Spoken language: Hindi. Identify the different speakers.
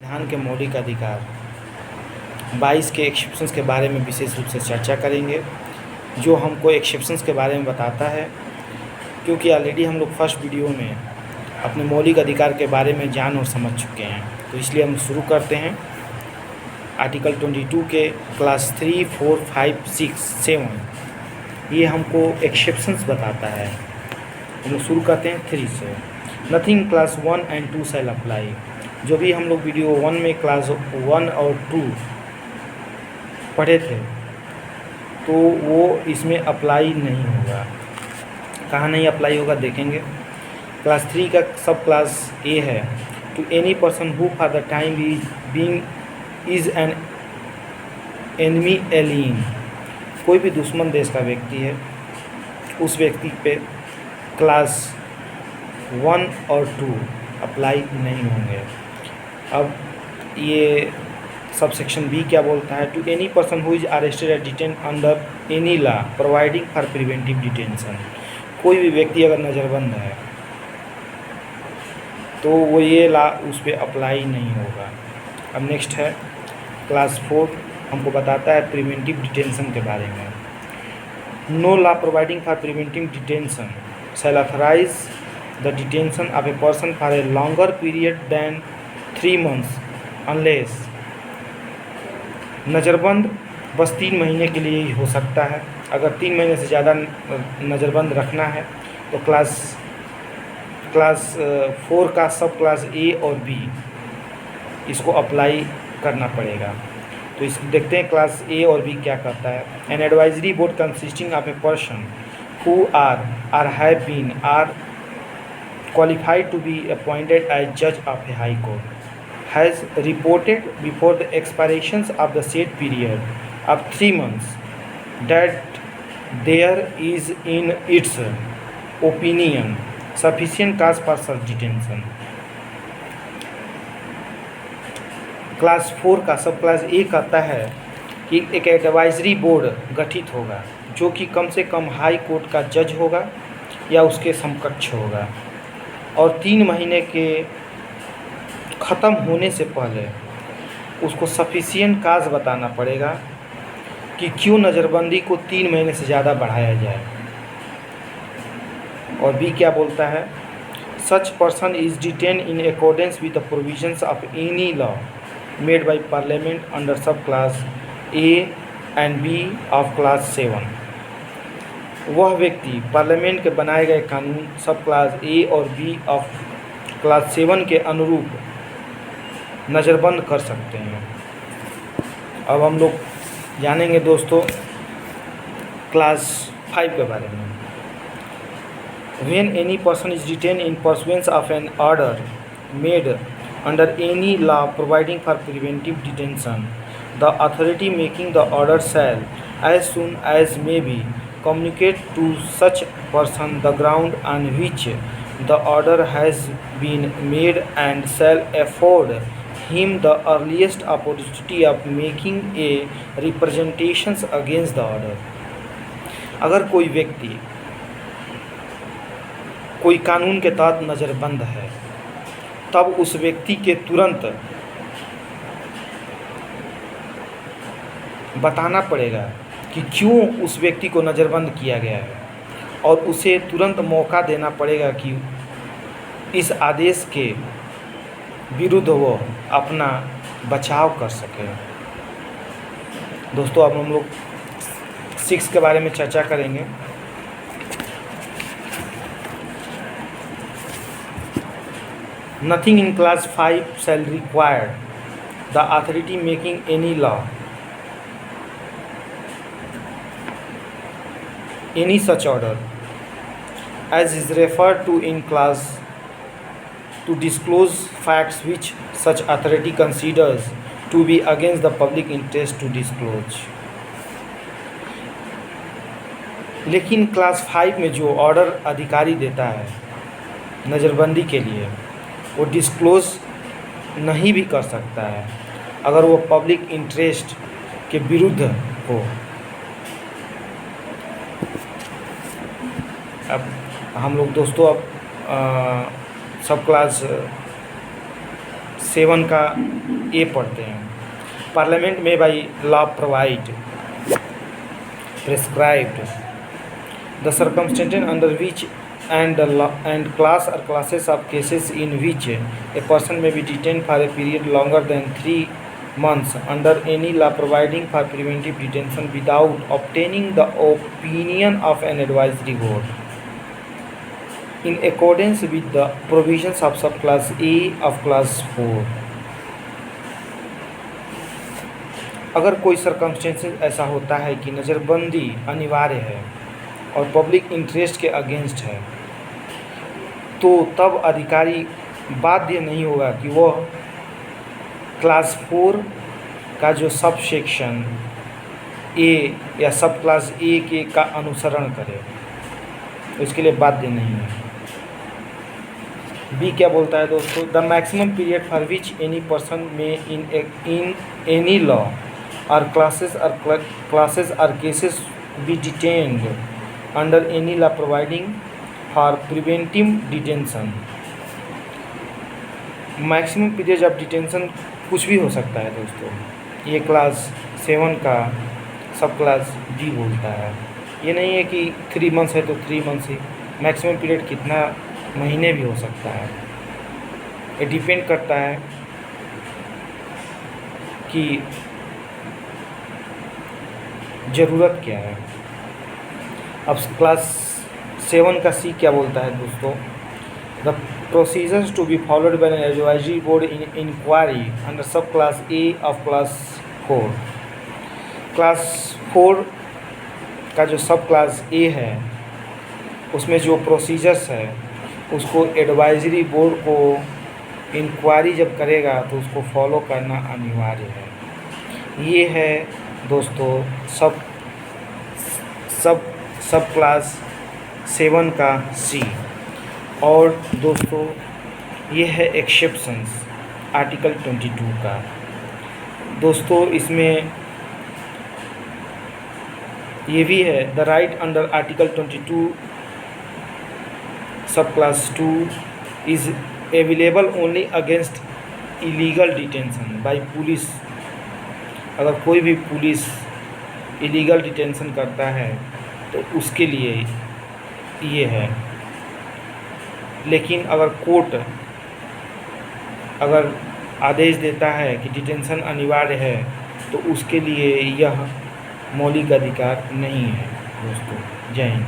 Speaker 1: संविधान के मौलिक अधिकार 22 के एक्सेप्शंस के बारे में विशेष रूप से चर्चा करेंगे, जो हमको एक्सेप्शंस के बारे में बताता है। क्योंकि ऑलरेडी हम लोग फर्स्ट वीडियो में अपने मौलिक अधिकार के बारे में जान और समझ चुके हैं, तो इसलिए हम शुरू करते हैं। आर्टिकल 22 के क्लास 3, 4, 5, 6, 7 ये हमको एक्सेप्शंस बताता है। हम लोग शुरू करते हैं 3 से। Nothing class 1 and 2 shall apply. जो भी हम लोग वीडियो 1 में क्लास 1 और 2 पढ़े थे, तो वो इसमें अप्लाई नहीं होगा। कहाँ नहीं अप्लाई होगा देखेंगे। क्लास 3 का सब क्लास ए है। To any person who for the time is an enemy alien. कोई भी दुश्मन देश का व्यक्ति है, उस व्यक्ति पे क्लास 1 और 2 अप्लाई नहीं होंगे। अब ये सब सेक्शन बी क्या बोलता है? To any person who is arrested and detain under any law providing for preventive detention. कोई भी व्यक्ति अगर नज़रबंद है तो वो ये लॉ उस पर अप्लाई नहीं होगा। अब नेक्स्ट है क्लास 4, हमको बताता है प्रिवेंटिव डिटेंशन के बारे में। No law providing for preventive detention shall authorise the detention of a person for a longer period than 3 months unless. नज़रबंद बस 3 महीने के लिए ही हो सकता है। अगर 3 महीने से ज़्यादा नज़रबंद रखना है तो क्लास 4 का सब क्लास ए और बी इसको अप्लाई करना पड़ेगा। तो इस देखते हैं क्लास ए और बी क्या करता है। An advisory board consisting of a person who are have been are qualified to be appointed as judge of a high court has reported before the expirations of the said period of 3 months that there is in its opinion sufficient cause for such detention। Class 4 का सब क्लास ए कहता है कि एक एडवाइजरी बोर्ड गठित होगा जो कि कम से कम हाई कोर्ट का जज होगा या उसके समकक्ष होगा, और 3 महीने के ख़त्म होने से पहले उसको सफिशिएंट काज बताना पड़ेगा कि क्यों नज़रबंदी को 3 महीने से ज़्यादा बढ़ाया जाए। और बी क्या बोलता है? Such person is detain in accordance with the provisions of any law made by Parliament under sub clause A and B of clause 7। वह व्यक्ति पार्लियामेंट के बनाए गए कानून सब क्लास ए और बी ऑफ क्लास 7 के अनुरूप नज़रबंद कर सकते हैं। अब हम लोग जानेंगे दोस्तों क्लास 5 के बारे में। When any person is detain in pursuance of an order made under any law providing for preventive detention the authority making the order shall as soon as may be communicate to such person the ground on which the order has been made and shall afford him the earliest opportunity of making a representations against the order। अगर कोई व्यक्ति कोई कानून के तहत नज़रबंद है, तब उस व्यक्ति के तुरंत बताना पड़ेगा कि क्यों उस व्यक्ति को नज़रबंद किया गया है, और उसे तुरंत मौका देना पड़ेगा कि इस आदेश के विरुद्ध वो अपना बचाव कर सके। दोस्तों अब हम लोग 6 के बारे में चर्चा करेंगे। Nothing in class 5 shell require the authority making any law any such order as is referred to in class to disclose facts which such authority considers to be against the public interest to disclose। लेकिन क्लास 5 में जो ऑर्डर अधिकारी देता है नज़रबंदी के लिए, वो डिस्क्लोज नहीं भी कर सकता है अगर वो पब्लिक इंटरेस्ट के विरुद्ध हो। अब हम लोग दोस्तों अब सब क्लास 7 का ए पढ़ते हैं। पार्लियामेंट में by law provide prescribed the circumstances under which and class or classes of cases in which a person may be detained for a period longer than 3 months under any law providing for preventive detention without obtaining the opinion of an advisory board in accordance with the provisions of subclass A of class 4। अगर कोई सर्कमस्टेंसेस ऐसा होता है कि नज़रबंदी अनिवार्य है और पब्लिक इंटरेस्ट के अगेंस्ट है, तो तब अधिकारी बाध्य नहीं होगा कि वह क्लास 4 का जो सब सेक्शन ए या सब क्लास ए के का अनुसरण करे, उसके लिए बाध्य नहीं है। बी क्या बोलता है दोस्तों? The maximum period for which any person may in any law or classes or cases be detained under any law providing for preventive detention। Maximum period of detention कुछ भी हो सकता है दोस्तों। ये क्लास 7 का सब क्लास डी बोलता है। ये नहीं है कि 3 मंथ्स है तो 3 मंथ्स ही, मैक्सिमम पीरियड कितना महीने भी हो सकता है। ये डिपेंड करता है कि ज़रूरत क्या है। अब क्लास 7 का सी क्या बोलता है दोस्तों? The procedures to be followed by an advisory board in inquiry under sub clause A of clause 4। Clause 4 का जो सब क्लास ए है उसमें जो प्रोसीजर्स है उसको एडवाइजरी बोर्ड को इंक्वायरी जब करेगा तो उसको फॉलो करना अनिवार्य है। ये है दोस्तों सब क्लास 7 का सी। और दोस्तों ये है एक्सेप्शंस आर्टिकल 22 का। दोस्तों इसमें ये भी है, the right under article 22 sub clause 2 is available only against illegal detention by police. अगर कोई भी पुलिस इलीगल डिटेंशन करता है तो उसके लिए ये है। लेकिन अगर कोर्ट अगर आदेश देता है कि डिटेंशन अनिवार्य है तो उसके लिए यह मौलिक अधिकार नहीं है दोस्तों। जय हिंद।